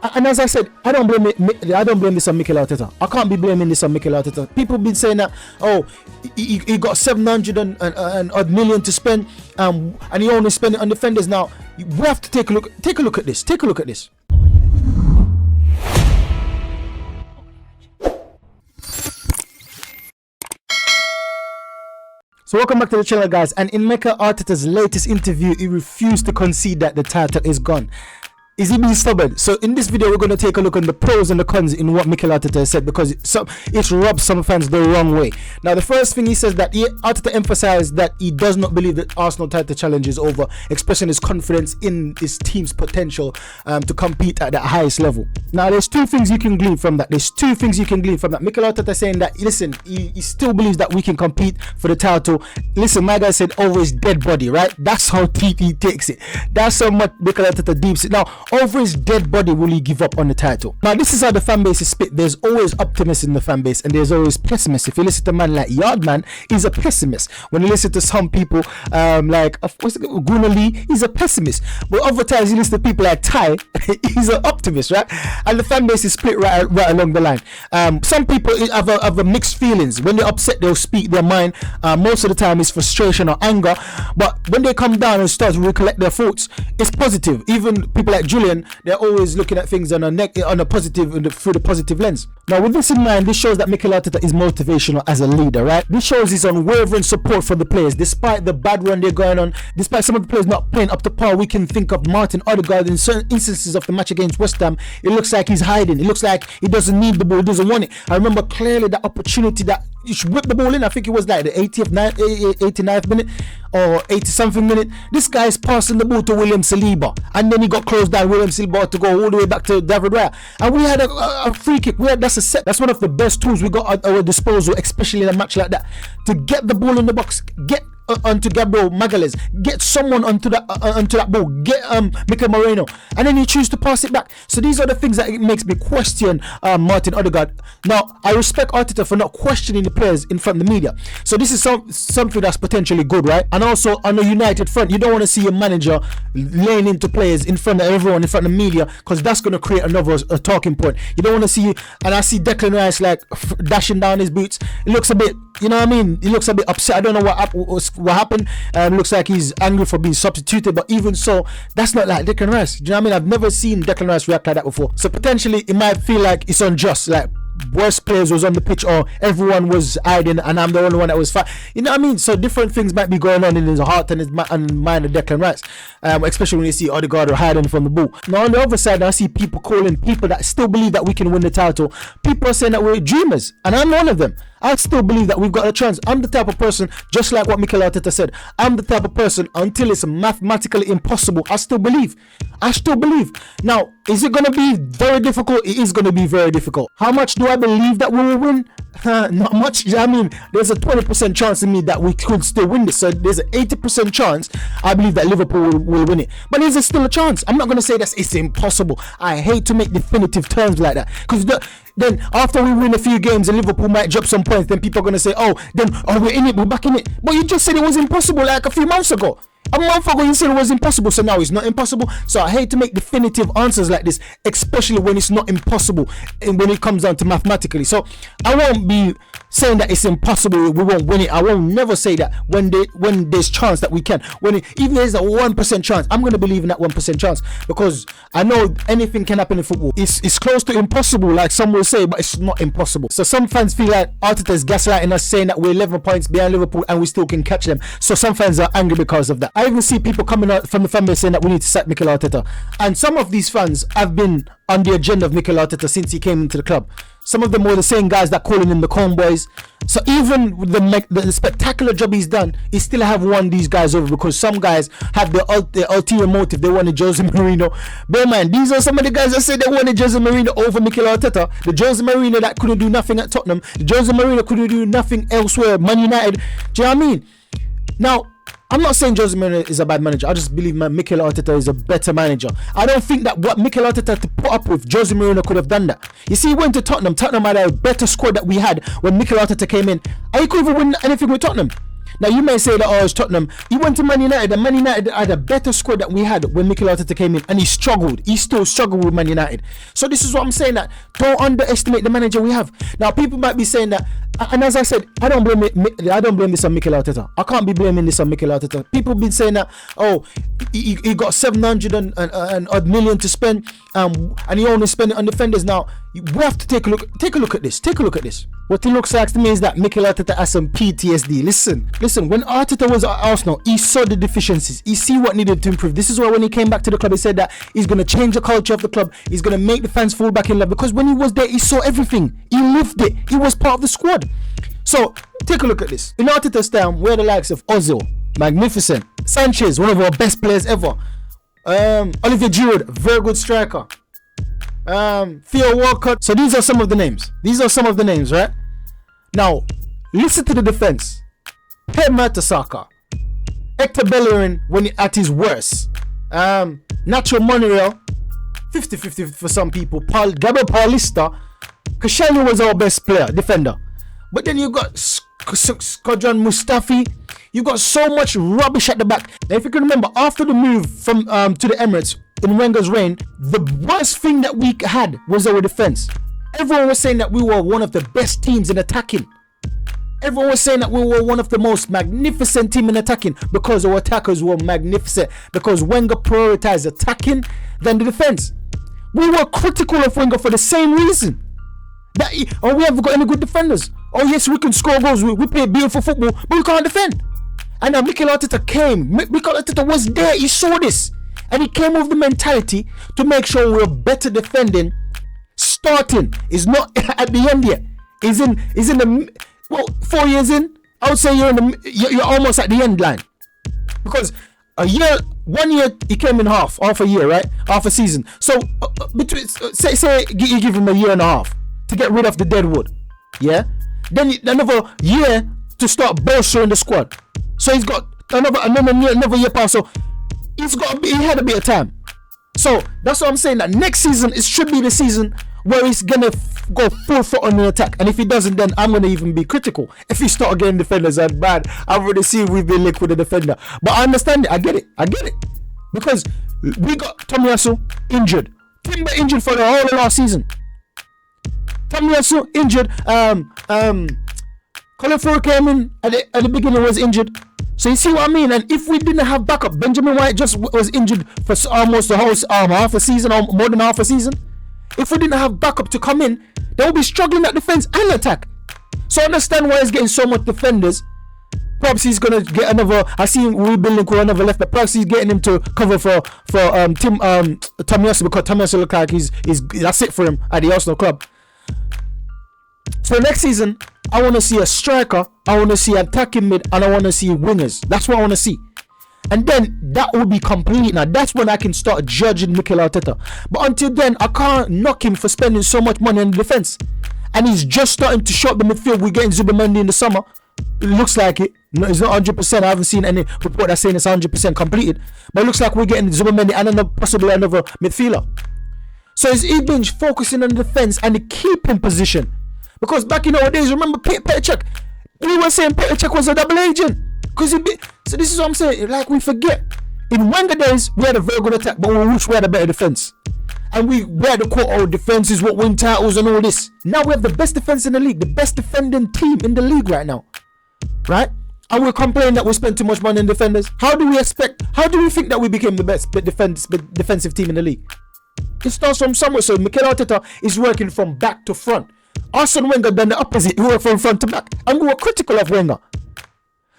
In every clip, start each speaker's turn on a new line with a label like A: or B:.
A: And as I said, I don't blame this on Mikel Arteta. I can't be blaming this on Mikel Arteta. People been saying that, oh, he got 700 and odd million to spend, and he only spent it on defenders. Now we have to take a look at this. Take a look at this. So welcome back to the channel, guys. And in Mikel Arteta's latest interview, he refused to concede that the title is gone. Is he being stubborn? So in this video, we're going to take a look on the pros and the cons in what Mikel Arteta said, because it rubs some fans the wrong way. Now, the first thing he says that Arteta emphasized that he does not believe that Arsenal title challenge is over, expressing his confidence in his team's potential to compete at the highest level. Now, there's two things you can glean from that. Mikel Arteta saying that, listen, he still believes that we can compete for the title. Listen, my guy said over his dead body, right? That's how deep he takes it. That's how much Mikel Arteta deeps it. Now, over his dead body will he give up on the title? Now, this is how the fan base is split. There's always optimists in the fan base and there's always pessimists. If you listen to a man like Yardman, he's a pessimist. When you listen to some people like Gunnar Lee, he's a pessimist. But other times you listen to people like Ty, he's an optimist, right? And the fan base is split right along the line. Some people have a mixed feelings. When they're upset, they'll speak their mind. Most of the time it's frustration or anger, but when they come down and start to recollect their thoughts, it's positive. Even people like Julian, they're always looking at things on a positive, through the positive lens. Now, with this in mind, this shows that Mikel Arteta is motivational as a leader, right? This shows his unwavering support for the players, despite the bad run they're going on, despite some of the players not playing up to par. We can think of Martin Odegaard in certain instances of the match against West Ham. It looks like he's hiding. It looks like he doesn't need the ball, he doesn't want it. I remember clearly that opportunity that he should whip the ball in. I think it was like the 89th minute or 80 something minute. This guy is passing the ball to William Saliba, and then he got closed down. William Saliba to go all the way back to David Raya, and we had a free kick. That's a set. That's one of the best tools we got at our disposal, especially in a match like that, to get the ball in the box, get onto Gabriel Magalhaes, get someone onto that ball, get Mikel Moreno, and then you choose to pass it back. So these are the things that it makes me question Martin Odegaard. Now, I respect Arteta for not questioning the players in front of the media. So this is something that's potentially good, right? And also on a united front, you don't want to see your manager laying into players in front of everyone, in front of the media, because that's going to create another talking point. You don't want to see, and I see Declan Rice like dashing down his boots. It looks a bit, you know what I mean? He looks a bit upset. I don't know what happened. Looks like he's angry for being substituted, but even so, that's not like Declan Rice. Do you know what I mean? I've never seen Declan Rice react like that before. So potentially it might feel like it's unjust, like worst players was on the pitch or everyone was hiding and I'm the only one that was fine. You know what I mean? So different things might be going on in his heart and his mind of Declan Rice, especially when you see Odegaard hiding from the ball. Now on the other side, I see people calling people that still believe that we can win the title. People are saying that we're dreamers, and I'm one of them. I still believe that we've got a chance. I'm the type of person, just like what Mikel Arteta said, I'm the type of person, until it's mathematically impossible, I still believe. Now, is it going to be very difficult? It is going to be very difficult. How much do I believe that we will win? Not much. I mean, there's a 20% chance in me that we could still win this. So there's an 80% chance I believe that Liverpool will win it. But there's still a chance. I'm not going to say that it's impossible. I hate to make definitive terms like that, because then after we win a few games and Liverpool might drop some points, then people are going to say, oh, we're in it, we're back in it. But you just said it was impossible like a few months ago. A month ago you said it was impossible, so now it's not impossible. So I hate to make definitive answers like this, especially when it's not impossible and when it comes down to mathematically. So I won't be saying that it's impossible, we won't win it. I won't never say that when there's chance that we can. Even there's a 1% chance, I'm going to believe in that 1% chance, because I know anything can happen in football. It's close to impossible, like some will say, but it's not impossible. So some fans feel like Arteta is gaslighting us, saying that we're 11 points behind Liverpool and we still can catch them. So some fans are angry because of that. I even see people coming out from the fan base saying that we need to sack Mikel Arteta, and some of these fans have been on the agenda of Mikel Arteta since he came into the club. Some of them were the same guys that calling him the Cone Boys. So even with the spectacular job he's done, he still have won these guys over, because some guys have the ulterior motive. They wanted Jose Mourinho. Bear in mind, these are some of the guys that said they wanted Jose Mourinho over Mikel Arteta. The Jose Mourinho that couldn't do nothing at Tottenham. The Jose Mourinho couldn't do nothing elsewhere. Man United. Do you know what I mean? Now, I'm not saying Jose Mourinho is a bad manager. I just believe Mikel Arteta is a better manager. I don't think that what Mikel Arteta had to put up with, Jose Mourinho could have done that. You see, he went to Tottenham. Tottenham had a better squad that we had when Mikel Arteta came in, and he couldn't even win anything with Tottenham. Now you may say that, oh, it's Tottenham. He went to Man United, and Man United had a better squad that we had when Mikel Arteta came in, and he struggled. He still struggled with Man United. So this is what I'm saying, that don't underestimate the manager we have. Now people might be saying that, and as I said, I don't blame this on Mikel Arteta. I can't be blaming this on Mikel Arteta. People been saying that, oh, he got 700 and odd million to spend, and he only spent it on defenders. Now we have to take a look at this. Take a look at this. What it looks like to me is that Mikel Arteta has some PTSD. Listen. When Arteta was at Arsenal, he saw the deficiencies. He see what needed to improve. This is why when he came back to the club, he said that he's going to change the culture of the club. He's going to make the fans fall back in love. Because when he was there, he saw everything. He lived it. He was part of the squad. So take a look at this. In Arteta's time, we're the likes of Ozil, magnificent. Sanchez, one of our best players ever. Olivier Giroud, very good striker. Theo Walcott. So these are some of the names. Right? Now, listen to the defense. Per Mertesacker, Hector Bellerin when at his worst, Nacho Monreal, 50-50 for some people. Gabriel Paulista, Koscielny was our best player, defender. But then you got Skodran Mustafi. You got so much rubbish at the back. Now, if you can remember, after the move from to the Emirates in Wenger's reign, the worst thing that we had was our defense. Everyone was saying that we were one of the best teams in attacking. Everyone was saying that we were one of the most magnificent team in attacking because our attackers were magnificent. Because Wenger prioritized attacking than the defense. We were critical of Wenger for the same reason. We haven't got any good defenders. Oh yes, we can score goals. We play beautiful football, but we can't defend. And now Mikel Arteta came. Mikel Arteta was there. He saw this, and he came with the mentality to make sure we're better defending. Starting is not at the end yet. Is in the 4 years in. I would say you're almost at the end line, because 1 year he came in half a year, right? Half a season. So between say you give him a year and a half to get rid of the dead wood, yeah. Then another year to start bolstering the squad. So he's got another year past. So he had a bit of time. So that's what I'm saying. That next season it should be the season where he's gonna go full foot on the attack. And if he doesn't, then I'm gonna even be critical. If he start getting defenders and bad, I've already seen we've been linked with a defender. But I understand it. I get it. Because we got Tomiyasu injured. Timber injured for the whole of last season. Tomiyasu injured. Colin Farrell came in at the beginning, was injured. So you see what I mean? And if we didn't have backup, Benjamin White just was injured for almost the whole half a season, or more than half a season. If we didn't have backup to come in, they would be struggling at defense and attack. So I understand why he's getting so much defenders. Perhaps he's gonna get another. I see him rebuilding with another left, but perhaps he's getting him to cover for Tomiyasu, because Tomiyasu look like he's that's it for him at the Arsenal club. So next season, I want to see a striker, I want to see attacking mid, and I want to see wingers. That's what I want to see. And then that will be complete. Now that's when I can start judging Mikel Arteta. But until then, I can't knock him for spending so much money on the defense. And he's just starting to short the midfield. We're getting Zubimendi in the summer. It looks like it. No, it's not 100%. I haven't seen any report that's saying it's 100% completed. But it looks like we're getting Zubimendi and possibly another midfielder. So he's been focusing on the defense and the keeping position. Because back in our days, remember Petr Cech? We were saying Petr Cech was a double agent. So this is what I'm saying. Like, we forget. In Wenger days, we had a very good attack, but we wish we had a better defense. And we had to quote our defense is what win titles and all this. Now we have the best defense in the league, the best defending team in the league right now. Right? And we're complaining that we spend too much money on defenders. How do we think that we became the best defensive team in the league? It starts from somewhere. So Mikel Arteta is working from back to front. Arsene Wenger done the opposite. He worked from front to back. And we were critical of Wenger.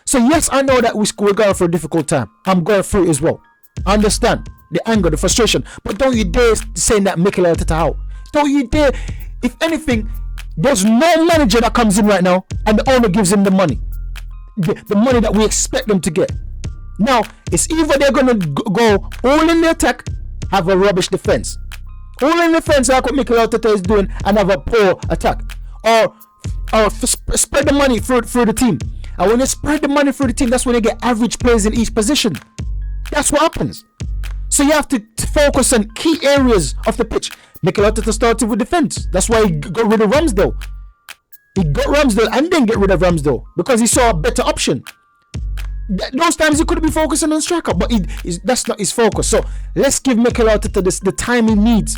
A: So yes, I know that we're going through a difficult time. I'm going through it as well. I understand the anger, the frustration. But don't you dare saying that Mikel Arteta out. Don't you dare. If anything, there's no manager that comes in right now and the owner gives him the money. The money that we expect them to get. Now, it's either they're going to go all in the attack, have a rubbish defense. All in defense, like what Mikel Arteta is doing, and have a poor attack. Or spread the money through the team. And when you spread the money through the team, that's when you get average players in each position. That's what happens. So you have to focus on key areas of the pitch. Mikel Arteta started with defense. That's why he got rid of Ramsdale. He got Ramsdale and then get rid of Ramsdale because he saw a better option. Those times he could be focusing on striker, but that's not his focus. So let's give Mikel Arteta the time he needs.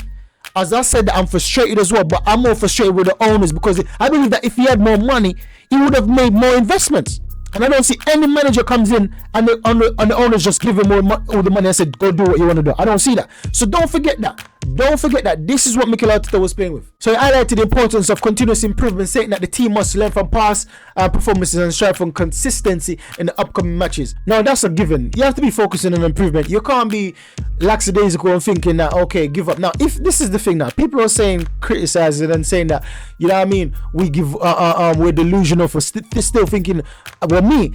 A: As I said, I'm frustrated as well, but I'm more frustrated with the owners because I believe that if he had more money, he would have made more investments. And I don't see any manager comes in and the owners just give him all the money and said, go do what you want to do. I don't see that. So don't forget that. Don't forget that this is what Mikel Arteta was playing with. So he highlighted the importance of continuous improvement, saying that the team must learn from past performances and strive for consistency in the upcoming matches. Now that's a given. You have to be focusing on improvement. You can't be lackadaisical and thinking that, okay, give up. Now, if this is the thing now, people are saying, criticizing and saying that, you know what I mean, we give, we're delusional for still thinking, well, me,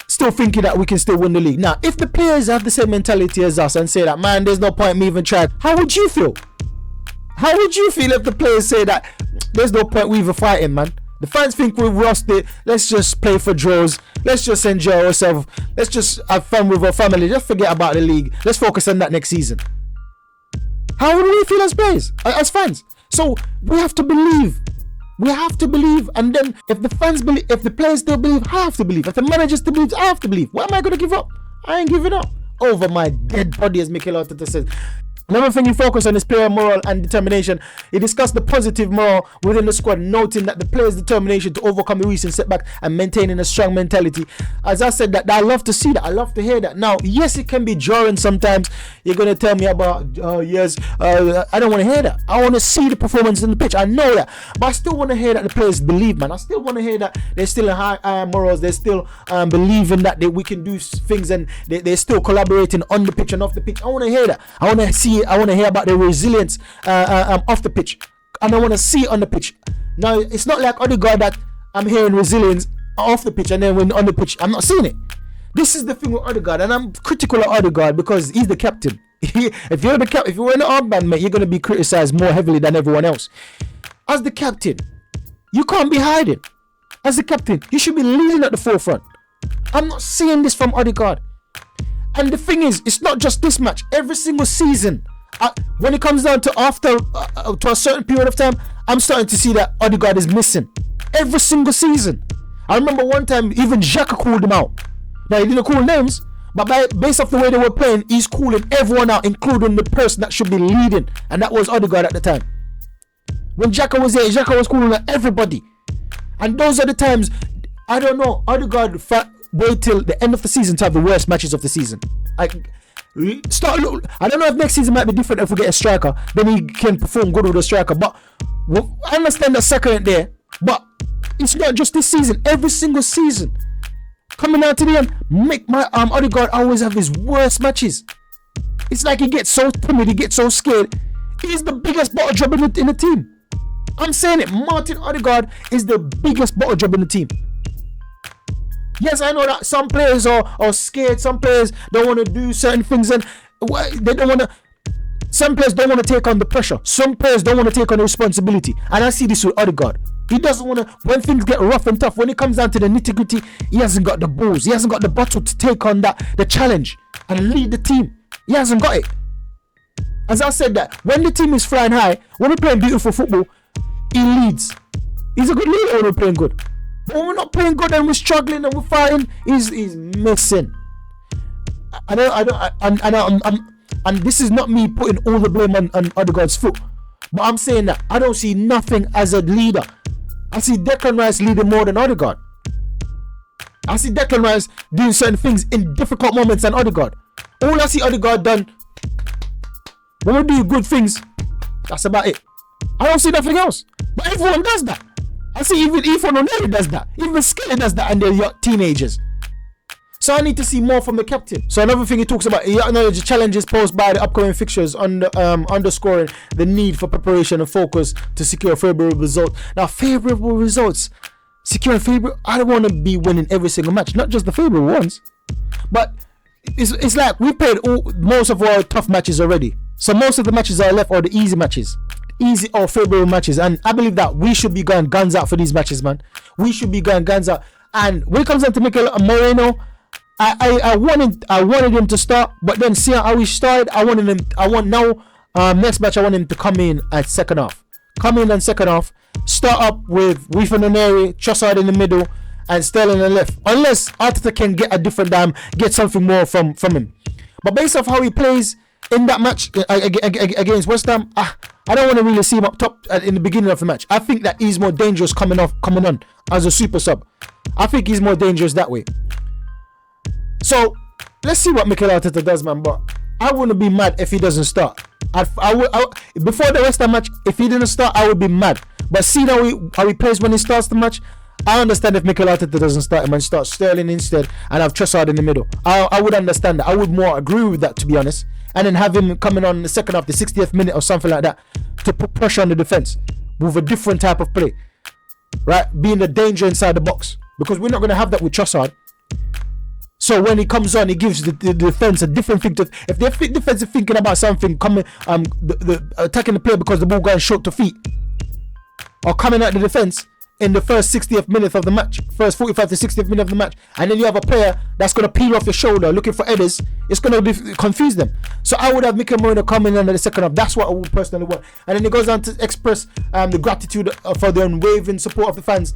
A: still thinking that we can still win the league. Now, if the players have the same mentality as us and say that, man, there's no point me even trying, how would you feel? How would you feel if the players say that there's no point we even fighting, man? The fans think we've lost it. Let's just play for draws. Let's just enjoy ourselves. Let's just have fun with our family. Just forget about the league. Let's focus on that next season. How would we feel as players, as fans? So we have to believe. We have to believe, and then if the fans believe, if the players still believe, I have to believe. If the manager still believes, I have to believe. Why am I going to give up? I ain't giving up over my dead body, as Mikel Arteta says. Another thing he focused on is player morale and determination. He discussed the positive morale within the squad, noting that the players' determination to overcome the recent setback and maintaining a strong mentality. As I said, that I love to see that. I love to hear that. Now, yes, it can be jarring sometimes. You're going to tell me about, I don't want to hear that. I want to see the performance in the pitch. I know that. But I still want to hear that the players believe, man. I still want to hear that they're still in high morals. They're still believing that we can do things, and they're still collaborating on the pitch and off the pitch. I want to hear that. I want to see. I want to hear about their resilience off the pitch, and I want to see it on the pitch. Now, it's not like Odegaard that I'm hearing resilience off the pitch, and then when on the pitch, I'm not seeing it. This is the thing with Odegaard, and I'm critical of Odegaard because he's the captain. If you're the captain, if you're in the armband, mate, you're going to be criticized more heavily than everyone else. As the captain, you can't be hiding. As the captain, you should be leading at the forefront. I'm not seeing this from Odegaard. And the thing is, it's not just this match. Every single season, when it comes down to after to a certain period of time, I'm starting to see that Odegaard is missing. Every single season. I remember one time, even Xhaka called him out. Now, he didn't call names, but based off the way they were playing, he's calling everyone out, including the person that should be leading, and that was Odegaard at the time. When Xhaka was there, Xhaka was calling out everybody. And those are the times, I don't know, Odegaard wait till the end of the season to have the worst matches of the season. I don't know if next season might be different if we get a striker, then he can perform good with a striker. But I understand that Saka ain't there, but it's not just this season. Every single season, coming out to the end, make my Odegaard always have his worst matches. It's like he gets so timid, he gets so scared. He's the biggest bottle job in the team. I'm saying it. Martin Odegaard is the biggest bottle job in the team. Yes, I know that some players are scared. Some players don't want to do certain things, and they don't want to. Some players don't want to take on the pressure. Some players don't want to take on the responsibility. And I see this with Odegaard. He doesn't want to. When things get rough and tough, when it comes down to the nitty-gritty, he hasn't got the balls. He hasn't got the bottle to take on the challenge and lead the team. He hasn't got it. As I said that, when the team is flying high, when we're playing beautiful football, he leads. He's a good leader when we're playing good. When we're not playing good and we're struggling and we're fighting, he's missing. And this is not me putting all the blame on Odegaard's foot, but I'm saying that I don't see nothing as a leader. I see Declan Rice leading more than Odegaard. I see Declan Rice doing certain things in difficult moments than Odegaard. All I see Odegaard done, when we do good things, that's about it. I don't see nothing else. But everyone does that. I see even Ethan O'Neary does that. Even Skelly does that, and they're teenagers. So I need to see more from the captain. So another thing he talks about, he acknowledges challenges posed by the upcoming fixtures, underscoring the need for preparation and focus to secure favourable results. Now, favourable results, securing favourable, I don't want to be winning every single match, not just the favourable ones. But it's like we played most of our tough matches already. So most of the matches are left are the easy matches. Easy or favourable matches, and I believe that we should be going guns out for these matches, man. We should be going guns out. And when it comes down to Mikel Moreno, I wanted him to start, but then see how he started. Next match I want him to come in at second half. Come in and second half. Start up with Ethan O'Neary, Trossard in the middle, and Sterling on the left. Unless Arteta can get a different get something more from him. But based off how he plays in that match against West Ham, I don't want to really see him up top in the beginning of the match. I think that he's more dangerous coming on as a super sub. I think he's more dangerous that way. So let's see what Mikel Arteta does, man. But I wouldn't be mad if he doesn't start. Before the West Ham match, if he didn't start, I would be mad. But see how he plays when he starts the match. I understand if Mikel Arteta doesn't start him and starts Sterling instead and have Trossard in the middle. I would understand that. I would more agree with that, to be honest. And then have him coming on in the second half, the 60th minute or something like that, to put pressure on the defense with a different type of play, right? Being the danger inside the box, because we're not going to have that with Trossard. So when he comes on, he gives the defense a different thing to. If the defense is thinking about something coming, attacking the player because the ball going short to feet, or coming at the defense in the first 60th minute of the match, first 45 to 60th minute of the match, and then you have a player that's going to peel off your shoulder looking for headers, it's going to confuse them. So I would have Mikel Arteta coming in the second half. That's what I would personally want. And then he goes on to express the gratitude for the unwavering support of the fans,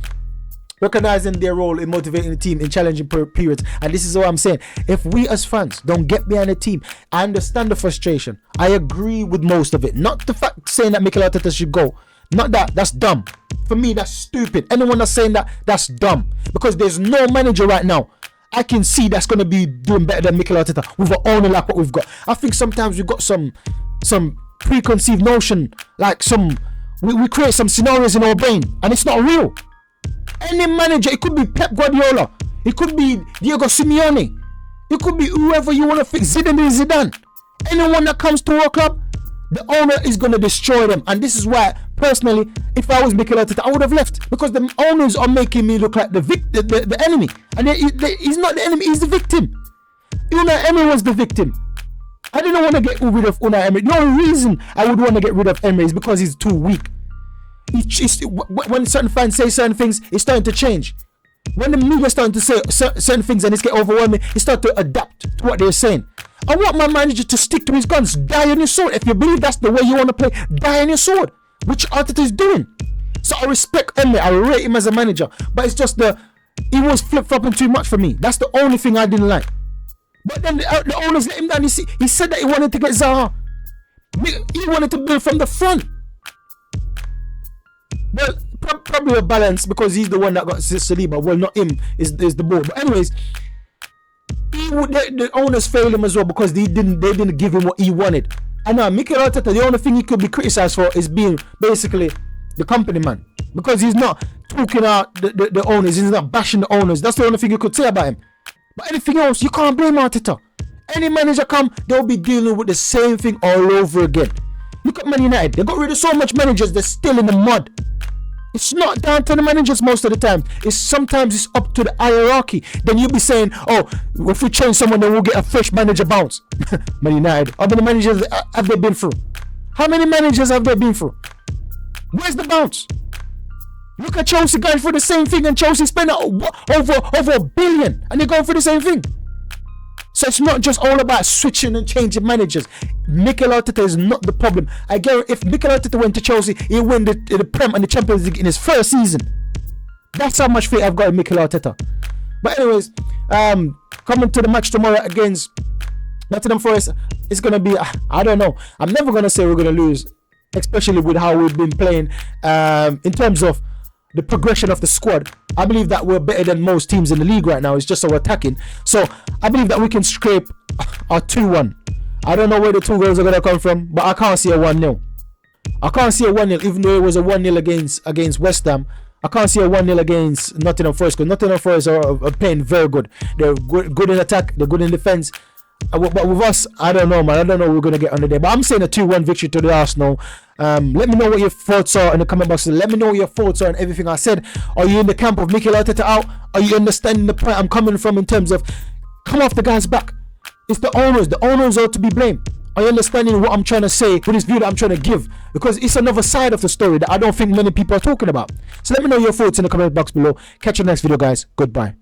A: recognizing their role in motivating the team in challenging periods. And this is what I'm saying. If we as fans don't get behind the team, I understand the frustration. I agree with most of it. Not the fact saying that Mikel Arteta should go. Not that. That's dumb. For me, that's stupid. Anyone that's saying that, that's dumb. Because there's no manager right now I can see that's going to be doing better than Mikel Arteta with an owner like what we've got. I think sometimes we've got some preconceived notion, like we create some scenarios in our brain and it's not real. Any manager, it could be Pep Guardiola, it could be Diego Simeone, it could be whoever you want to fix, Zidane. Anyone that comes to our club, the owner is going to destroy them. And this is why, personally, if I was Mikel Arteta, I would have left, because the owners are making me look like the enemy. And he's not the enemy, he's the victim. Unai Emery was the victim. I didn't want to get rid of Unai Emery. The only reason I would want to get rid of Emery is because he's too weak. When certain fans say certain things, it's starting to change. When the media starting to say certain things and it's get overwhelming, he start to adapt to what they're saying. I want my manager to stick to his guns, die on your sword. If you believe that's the way you want to play, die on your sword, which Arteta is doing. So I respect Emery, I rate him as a manager, but it's just he was flip-flopping too much for me. That's the only thing I didn't like. But then the owners let him down. He said that he wanted to get Zaha. He wanted to build from the front. Well, probably a balance, because he's the one that got Saliba. Well, not him, is the ball. But anyways, the owners failed him as well, because they didn't give him what he wanted. And now Mikel Arteta, the only thing he could be criticised for is being basically the company man, because he's not talking out the owners, he's not bashing the owners. That's the only thing you could say about him. But anything else, you can't blame Arteta. Any manager come, they'll be dealing with the same thing all over again. Look at Man United. They got rid of so much managers, they're still in the mud. It's not down to the managers most of the time. Sometimes it's up to the hierarchy. Then you'll be saying, oh, if we change someone, then we'll get a fresh manager bounce. Man United. How many managers have they been through? How many managers have they been through? Where's the bounce? Look at Chelsea going for the same thing, and Chelsea spent over $1 billion and they're going for the same thing. So it's not just all about switching and changing managers. Mikel Arteta is not the problem. I guarantee if Mikel Arteta went to Chelsea, he'll win the Prem and the Champions League in his first season. That's how much faith I've got in Mikel Arteta. But anyways, coming to the match tomorrow against Nottingham Forest, it's going to be, I don't know. I'm never going to say we're going to lose, especially with how we've been playing in terms of the progression of the squad. I believe that we're better than most teams in the league right now. It's just our attacking. So I believe that we can scrape our 2-1. I don't know where the 2 goals are going to come from, but I can't see a 1-0. I can't see a 1-0, even though it was a 1-0 against West Ham. I can't see a 1-0 against Nottingham Forest, because Nottingham Forest are playing very good. They're good in attack, they're good in defense. But with us, I don't know, man. I don't know what we're going to get under there. But I'm saying a 2-1 victory to the Arsenal. Let me know what your thoughts are in the comment box. Let me know what your thoughts are on everything I said. Are you in the camp of Mikel Arteta out? Are you understanding the point I'm coming from in terms of come off the guy's back? It's the owners. The owners are to be blamed. Are you understanding what I'm trying to say with this view that I'm trying to give? Because it's another side of the story that I don't think many people are talking about. So let me know your thoughts in the comment box below. Catch you in the next video, guys. Goodbye.